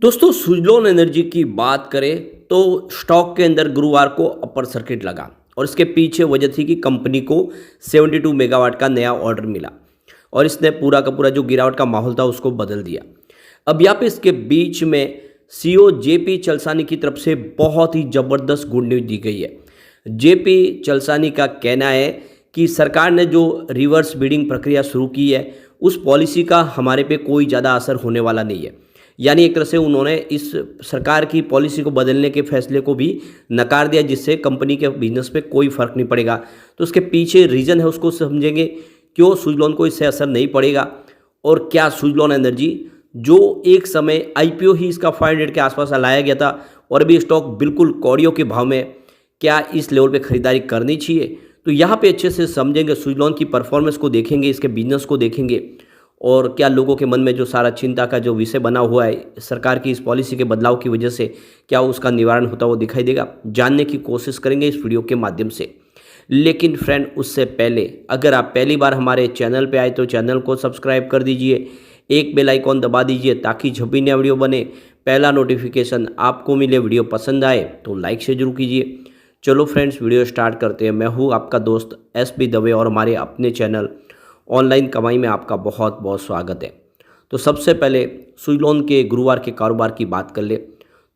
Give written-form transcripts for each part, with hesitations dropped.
दोस्तों सुजलॉन एनर्जी की बात करें तो स्टॉक के अंदर गुरुवार को अपर सर्किट लगा और इसके पीछे वजह थी कि कंपनी को 72 मेगावाट का नया ऑर्डर मिला और इसने पूरा का पूरा जो गिरावट का माहौल था उसको बदल दिया। अब यहाँ पे इसके बीच में सीईओ जेपी चलसानी की तरफ से बहुत ही ज़बरदस्त गुड न्यूज़ दी गई है। जेपी चलसानी का कहना है कि सरकार ने जो रिवर्स बिडिंग प्रक्रिया शुरू की है उस पॉलिसी का हमारे पे कोई ज़्यादा असर होने वाला नहीं है। यानी एक तरह से उन्होंने इस सरकार की पॉलिसी को बदलने के फैसले को भी नकार दिया, जिससे कंपनी के बिजनेस पे कोई फ़र्क नहीं पड़ेगा। तो उसके पीछे रीज़न है, उसको समझेंगे क्यों सुजलॉन को इससे असर नहीं पड़ेगा और क्या सुजलॉन एनर्जी जो एक समय आईपीओ ही इसका 500 के आसपास लाया गया था और अभी स्टॉक बिल्कुल कौड़ियों के भाव में, क्या इस लेवल पे ख़रीदारी करनी चाहिए। तो यहाँ पे अच्छे से समझेंगे, सुजलॉन की परफॉर्मेंस को देखेंगे, इसके बिजनेस को देखेंगे और क्या लोगों के मन में जो सारा चिंता का जो विषय बना हुआ है सरकार की इस पॉलिसी के बदलाव की वजह से, क्या उसका निवारण होता हुआ दिखाई देगा, जानने की कोशिश करेंगे इस वीडियो के माध्यम से। लेकिन फ्रेंड उससे पहले अगर आप पहली बार हमारे चैनल पे आए तो चैनल को सब्सक्राइब कर दीजिए, एक बेल आइकॉन दबा दीजिए ताकि जब भी नया वीडियो बने पहला नोटिफिकेशन आपको मिले। वीडियो पसंद आए तो लाइक से जरूर कीजिए। चलो फ्रेंड्स वीडियो स्टार्ट करते हैं। मैं हूँ आपका दोस्त एसबी दवे और हमारे अपने चैनल ऑनलाइन कमाई में आपका बहुत बहुत स्वागत है। तो सबसे पहले सुजलॉन के गुरुवार के कारोबार की बात कर ले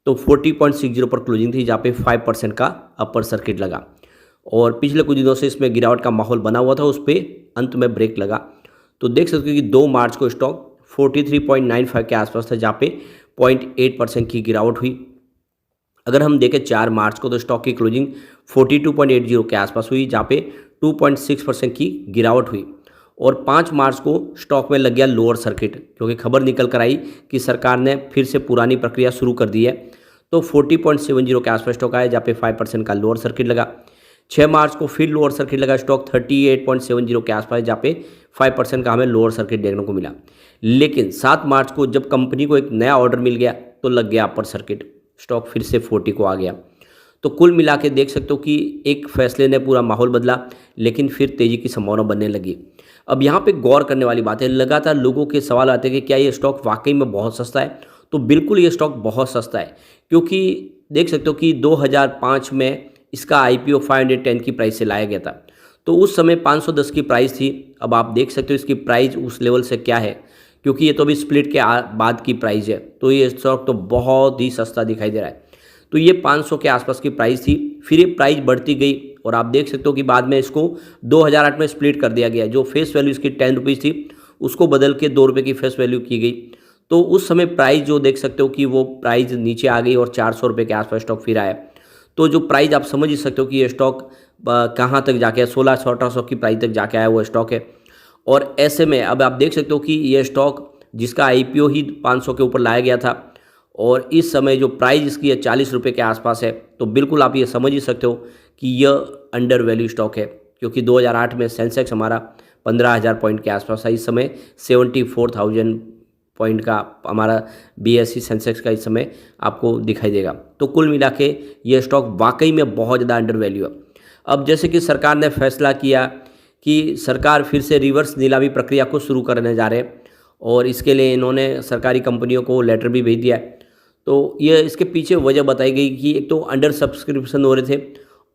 तो 40.60 पर क्लोजिंग थी, जहाँ पे 5% का अपर सर्किट लगा और पिछले कुछ दिनों से इसमें गिरावट का माहौल बना हुआ था, उस पर अंत में ब्रेक लगा। तो देख सकते हो कि 2 मार्च को स्टॉक 43.95 के आसपास था, जहाँ पे 0.8% की गिरावट हुई। अगर हम देखें 4 मार्च को तो स्टॉक की क्लोजिंग 42.80 के आसपास हुई, जहाँ पे 2.6% की गिरावट हुई और 5 मार्च को स्टॉक में लग गया लोअर सर्किट, क्योंकि खबर निकल कर आई कि सरकार ने फिर से पुरानी प्रक्रिया शुरू कर दी है। तो 40.70 के आसपास स्टॉक आया, जहाँ पे 5% का लोअर सर्किट लगा। 6 मार्च को फिर लोअर सर्किट लगा, स्टॉक 38.70 के आसपास, जहाँ पे 5% का हमें लोअर सर्किट देखने को मिला। लेकिन 7 मार्च को जब कंपनी को एक नया ऑर्डर मिल गया तो लग गया अपर सर्किट, स्टॉक फिर से 40 को आ गया। तो कुल मिला के देख सकते हो कि एक फैसले ने पूरा माहौल बदला, लेकिन फिर तेज़ी की संभावना बनने लगी। अब यहाँ पे गौर करने वाली बात है, लगातार लोगों के सवाल आते हैं कि क्या ये स्टॉक वाकई में बहुत सस्ता है। तो बिल्कुल ये स्टॉक बहुत सस्ता है, क्योंकि देख सकते हो कि 2005 में इसका आईपीओ 510 की प्राइस से लाया गया था, तो उस समय 510 की प्राइस थी। अब आप देख सकते हो इसकी प्राइस उस लेवल से क्या है, क्योंकि ये तो अभी स्प्लिट के बाद की प्राइस है, तो ये स्टॉक तो बहुत ही सस्ता दिखाई दे रहा है। तो ये 500 के आसपास की प्राइस थी, फिर ये प्राइस बढ़ती गई और आप देख सकते हो कि बाद में इसको 2008 में स्प्लिट कर दिया गया। जो फेस वैल्यू इसकी 10 रुपीज़ थी उसको बदल के 2 रुपये की फेस वैल्यू की गई। तो उस समय प्राइस जो देख सकते हो कि वो प्राइस नीचे आ गई और 400 रुपये के आसपास स्टॉक फिर आया। तो जो प्राइस आप समझ ही सकते हो कि ये स्टॉक कहाँ तक जाके 1600-1800 की प्राइस तक जाके आया हुआ स्टॉक है। और ऐसे में अब आप देख सकते हो कि ये स्टॉक जिसका आईपीओ ही 500 के ऊपर लाया गया था और इस समय जो प्राइस इसकी है 40 रुपये के आसपास है, तो बिल्कुल आप ये समझ ही सकते हो कि यह अंडर वैल्यू स्टॉक है। क्योंकि 2008 में सेंसेक्स हमारा 15,000 पॉइंट के आसपास था, इस समय 74,000 पॉइंट का हमारा बीएसई सेंसेक्स का इस समय आपको दिखाई देगा। तो कुल मिला के ये स्टॉक वाकई में बहुत ज़्यादा अंडर वैल्यू है। अब जैसे कि सरकार ने फैसला किया कि सरकार फिर से रिवर्स नीलामी प्रक्रिया को शुरू करने जा रहे हैं और इसके लिए इन्होंने सरकारी कंपनियों को लेटर भी भेज दिया है। तो ये इसके पीछे वजह बताई गई कि एक तो अंडर सब्सक्रिप्शन हो रहे थे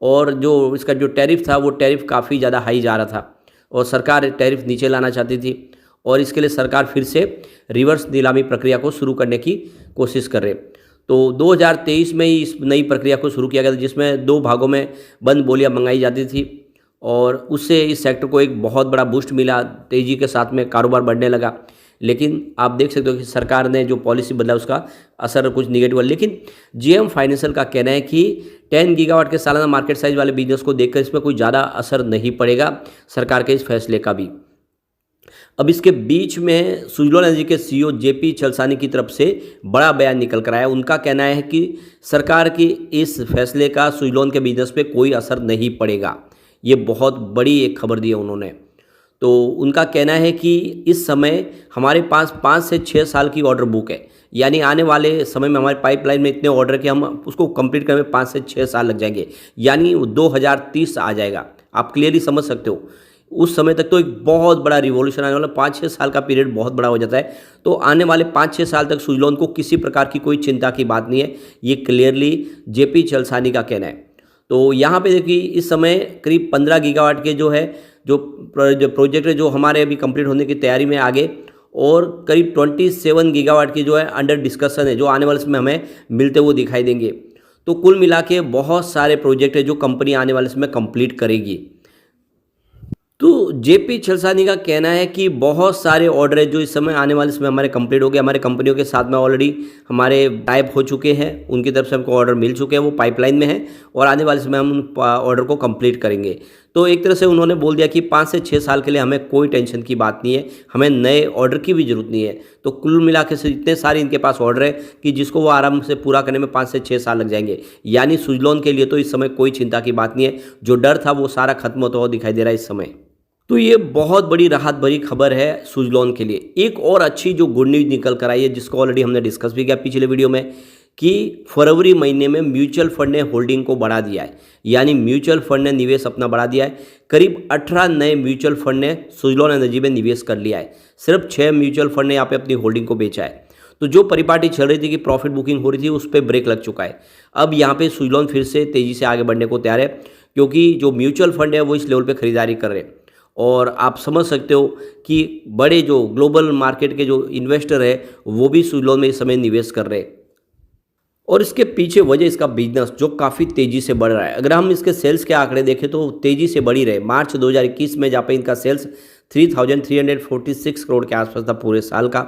और जो इसका जो टैरिफ था वो टैरिफ काफ़ी ज़्यादा हाई जा रहा था और सरकार टैरिफ नीचे लाना चाहती थी और इसके लिए सरकार फिर से रिवर्स नीलामी प्रक्रिया को शुरू करने की कोशिश कर रहे। तो 2023 में ही इस नई प्रक्रिया को शुरू किया गया था, जिसमें 2 भागों में बंद बोलियां मंगाई जाती थी और उससे इस सेक्टर को एक बहुत बड़ा बूस्ट मिला, तेज़ी के साथ में कारोबार बढ़ने लगा। लेकिन आप देख सकते हो कि सरकार ने जो पॉलिसी बदला उसका असर कुछ निगेटिव है। लेकिन जेएम फाइनेंशियल का कहना है कि 10 गीगावाट के सालाना मार्केट साइज वाले बिजनेस को देखकर इसमें कोई ज़्यादा असर नहीं पड़ेगा सरकार के इस फैसले का भी। अब इसके बीच में सुजलॉन एनर्जी के सीईओ जेपी चलसानी की तरफ से बड़ा बयान निकल कर आया। उनका कहना है कि सरकार की इस फैसले का सुजलॉन के बिजनेस पे कोई असर नहीं पड़ेगा। ये बहुत बड़ी एक खबर दी है उन्होंने। तो उनका कहना है कि इस समय हमारे पास 5 से 6 साल की ऑर्डर बुक है, यानी आने वाले समय में हमारे पाइपलाइन में इतने ऑर्डर कि हम उसको कंप्लीट करने में 5 से 6 साल लग जाएंगे, यानी 2030 आ जाएगा। आप क्लियरली समझ सकते हो उस समय तक तो एक बहुत बड़ा रिवॉल्यूशन आने वाला, 5-6 साल का पीरियड बहुत बड़ा हो जाता है। तो आने वाले 5-6 साल तक सुजलॉन को किसी प्रकार की कोई चिंता की बात नहीं है, ये क्लियरली जेपी चलसानी का कहना है। तो यहाँ पे देखिए इस समय करीब 15 गीगावाट के जो है जो प्रोजेक्ट है जो हमारे अभी कंप्लीट होने की तैयारी में आगे, और करीब 27 गीगावाट की जो है अंडर डिस्कशन है, जो आने वाले समय हमें मिलते हुए दिखाई देंगे। तो कुल मिला के बहुत सारे प्रोजेक्ट है जो कंपनी आने वाले समय कंप्लीट करेगी। तो जेपी चलसानी का कहना है कि बहुत सारे ऑर्डर है जो इस समय आने वाले समय हमारे कंप्लीट हो गए, हमारे कंपनियों के साथ में ऑलरेडी हमारे टाइप हो चुके हैं, उनकी तरफ से हमको ऑर्डर मिल चुके हैं, वो पाइपलाइन में है और आने वाले समय हम उन ऑर्डर को कंप्लीट करेंगे। तो एक तरह से उन्होंने बोल दिया कि 5 से 6 साल के लिए हमें कोई टेंशन की बात नहीं है, हमें नए ऑर्डर की भी जरूरत नहीं है। तो कुल मिला के से इतने सारे इनके पास ऑर्डर है कि जिसको वो आराम से पूरा करने में 5 से 6 साल लग जाएंगे। यानी सुजलॉन के लिए तो इस समय कोई चिंता की बात नहीं है, जो डर था वो सारा खत्म होता हुआ दिखाई दे रहा है इस समय। तो ये बहुत बड़ी राहत भरी खबर है सुजलॉन के लिए। एक और अच्छी जो गुड न्यूज़ निकल कर आई है, जिसको ऑलरेडी हमने डिस्कस भी किया पिछले वीडियो में, कि फरवरी महीने में म्यूचुअल फंड ने होल्डिंग को बढ़ा दिया है। यानी म्यूचुअल फंड ने निवेश अपना बढ़ा दिया है। करीब 18 नए म्यूचुअल फंड ने सुजलॉन एनर्जी में निवेश कर लिया है। सिर्फ 6 म्यूचुअल फंड ने यहाँ पे अपनी होल्डिंग को बेचा है। तो जो परिपाटी चल रही थी कि प्रॉफिट बुकिंग हो रही थी, उस पर ब्रेक लग चुका है। अब यहाँ पे सुजलॉन फिर से तेज़ी से आगे बढ़ने को तैयार है, क्योंकि जो म्यूचुअल फंड है वो इस लेवल पर खरीदारी कर रहे हैं। और आप समझ सकते हो कि बड़े जो ग्लोबल मार्केट के जो इन्वेस्टर है वो भी सुजलॉन में इस समय निवेश कर रहे हैं। और इसके पीछे वजह इसका बिजनेस जो काफ़ी तेज़ी से बढ़ रहा है। अगर हम इसके सेल्स के आंकड़े देखें तो तेज़ी से बढ़ ही रहे। मार्च 2021 में जहाँ पे इनका सेल्स 3,346 करोड़ के आसपास था पूरे साल का,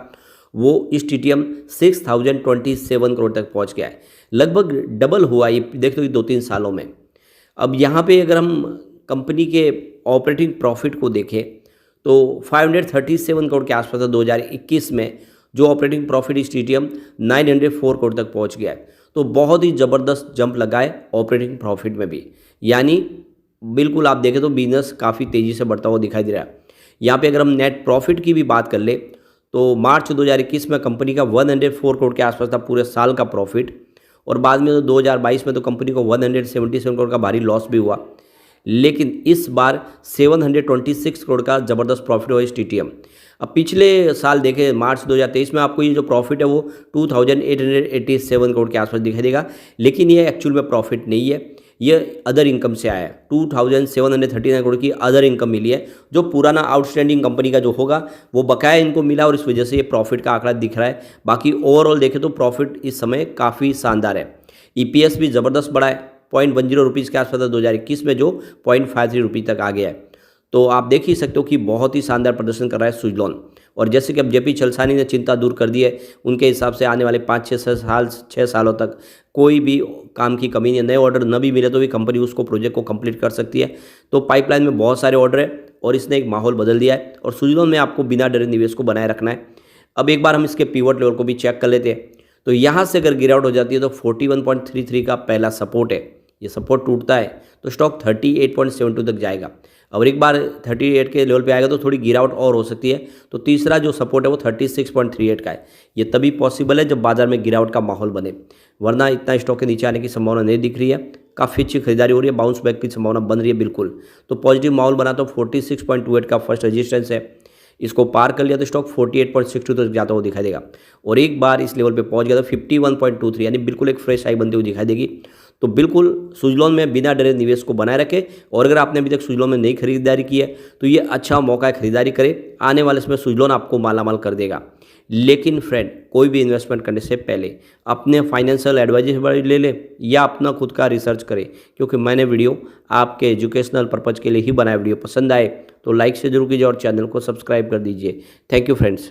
वो इस TTM 6,027 करोड़ तक पहुँच गया है। लगभग डबल हुआ ये देख लो 2-3 सालों में। अब यहाँ पे अगर हम कंपनी के ऑपरेटिंग प्रॉफिट को देखें तो 537 करोड़ के आसपास था 2021 में, जो ऑपरेटिंग प्रॉफिट इस TTM 904 करोड़ तक पहुंच गया है। तो बहुत ही ज़बरदस्त जंप लगा है ऑपरेटिंग प्रॉफिट में भी। यानी बिल्कुल आप देखें तो बिजनेस काफ़ी तेज़ी से बढ़ता हुआ दिखाई दे रहा है। यहाँ पे अगर हम नेट प्रॉफिट की भी बात कर ले तो मार्च 2021 में कंपनी का 104 करोड़ के आसपास था पूरे साल का प्रॉफिट, और बाद में तो 2022 में तो कंपनी को 177 करोड़ का भारी लॉस भी हुआ। लेकिन इस बार 726 करोड़ का ज़बरदस्त प्रॉफिट हुआ इस TTM। अब पिछले साल देखें मार्च 2023 में आपको ये जो प्रॉफिट है वो 2887 करोड़ के आसपास दिखाई देगा, लेकिन ये एक्चुअल में प्रॉफिट नहीं है, ये अदर इनकम से आया है। 2739 करोड़ की अदर इनकम मिली है, जो पुराना आउटस्टैंडिंग कंपनी का जो होगा वो बकाया इनको मिला और इस वजह से ये प्रॉफिट का आंकड़ा दिख रहा है। बाकी ओवरऑल देखें तो प्रॉफिट इस समय काफ़ी शानदार है। EPS भी ज़बरदस्त बढ़ा है, 0.10 रुपीज़ के आसपास था 2021 में, जो 0.53 रुपये तक आ गया है। तो आप देख ही सकते हो कि बहुत ही शानदार प्रदर्शन कर रहा है सुजलॉन। और जैसे कि अब जेपी चलसानी ने चिंता दूर कर दी है, उनके हिसाब से आने वाले 5-6 सालों तक कोई भी काम की कमी नहीं है। नए ऑर्डर न भी मिले तो भी कंपनी उसको प्रोजेक्ट को कंप्लीट कर सकती है। तो पाइपलाइन में बहुत सारे ऑर्डर है और इसने एक माहौल बदल दिया है, और सुजलॉन में आपको बिना डरे निवेश को बनाए रखना है। अब एक बार हम इसके पिवट लेवल को भी चेक कर लेते हैं। तो यहाँ से अगर गिरावट हो जाती है तो 41.33 का पहला सपोर्ट है, ये सपोर्ट टूटता है तो स्टॉक 38.72 तक जाएगा। और एक बार 38 के लेवल पे आएगा तो थोड़ी गिरावट और हो सकती है। तो तीसरा जो सपोर्ट है वो 36.38 का है। ये तभी पॉसिबल है जब बाजार में गिरावट का माहौल बने, वरना इतना स्टॉक के नीचे आने की संभावना नहीं दिख रही है। काफ़ी अच्छी खरीदारी हो रही है, बाउंस बैक की संभावना बन रही है बिल्कुल। तो पॉजिटिव माहौल बना तो 46.28 का फर्स्ट रेजिस्टेंस है, इसको पार कर लिया तो स्टॉक 48.62 तक जाता हुआ दिखाई देगा। और एक बार इस लेवल पे पहुंच गया तो 51.23 यानी बिल्कुल एक फ्रेश हाई बनती हुई दिखाई देगी। तो बिल्कुल सुजलॉन में बिना डरे निवेश को बनाए रखें, और अगर आपने अभी तक सुजलॉन में नई खरीदारी की है तो ये अच्छा मौका है खरीदारी करें। आने वाले समय सुजलॉन आपको मालामाल कर देगा। लेकिन फ्रेंड, कोई भी इन्वेस्टमेंट करने से पहले अपने फाइनेंशियल एडवाइजर ले लें या अपना खुद का रिसर्च करें, क्योंकि मैंने वीडियो आपके एजुकेशनल पर्पज़ के लिए ही बनाया। वीडियो पसंद आए तो लाइक से जरूर कीजिए और चैनल को सब्सक्राइब कर दीजिए। Thank you friends.